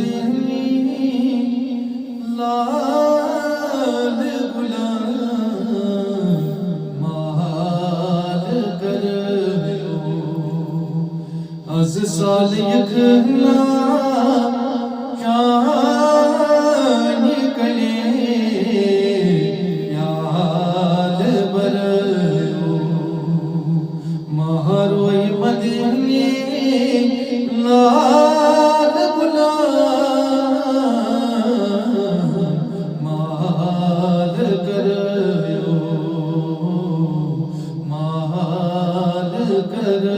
मदनी लाल गुलाम माल करो az sal yıkına can निकले याद बरो महारोई मदनी लाल गुलाम माल करो माल करो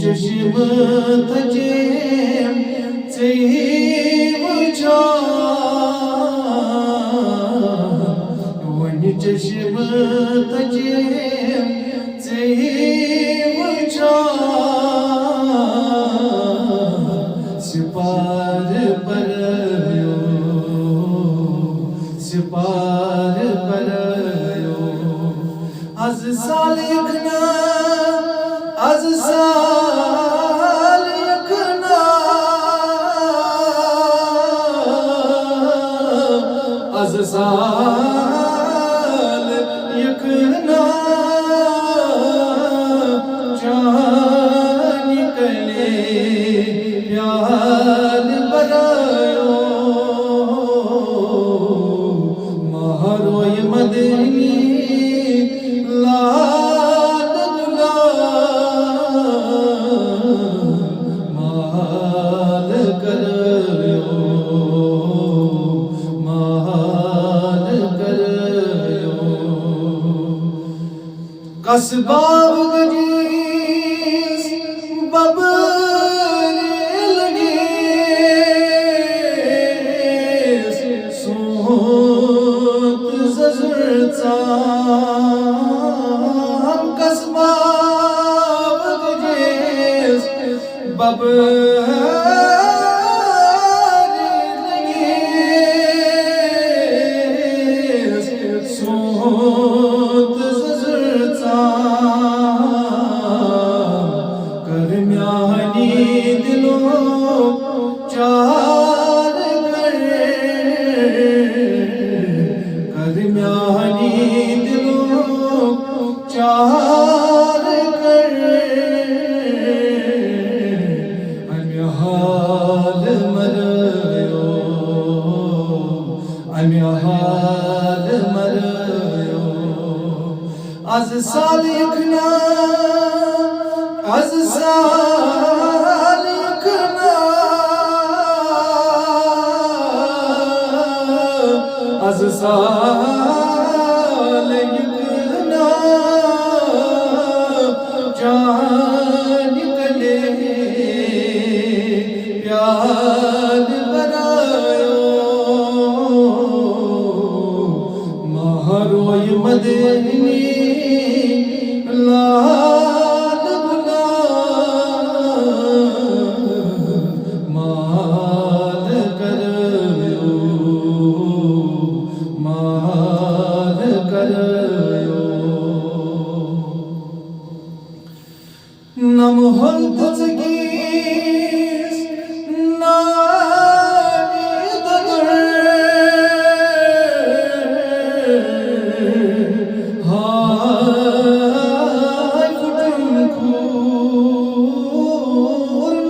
चश्म तजेम चेवचा one चश्म तजेम चेवचा सिपार परयो सिपार परयो az sal yıkına az sal yıkına az sal yıkına can निकले प्यार बरायो महारोय मदनी लाल गुलाम माल करो माल करो कसबा गजीस बबरे लगे सोत जजरचा हम कसबा गजीस बबरे लगे सोत जजरचा करम्यानी दिलो चार करे करम्यानी दिलो चार करे अन्य हाल मरयो अन्य हाल मरयो az sal yıkına az sal yıkına az sal yıkına can निकले प्यार बरायो महारोय मदनी लाल गुलाम माल करो माल करो नम होल तुझगीस नामी दगर हाय फुटन खूर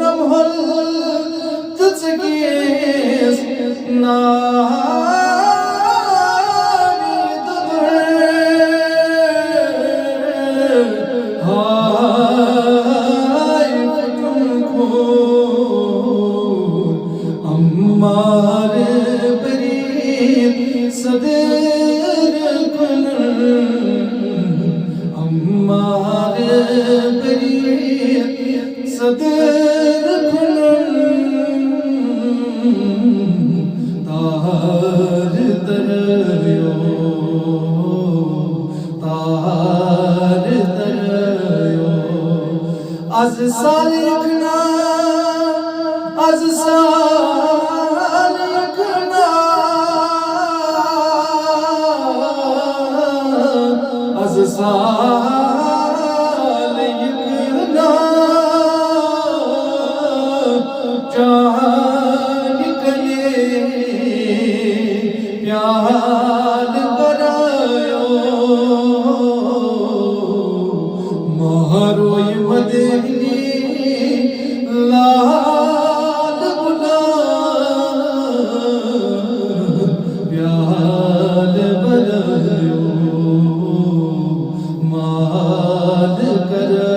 नम होल तुझगीस नामी दगर हाय फुटन खूर अम्मारे बरीत सदर कुन अम्मारे बरीत सदर तार तरयो तार तरयो az salikna az salikna az salikna जान कले प्याल बरायो महारोय मदनी लाल गुलाब प्याल बरायो माल कर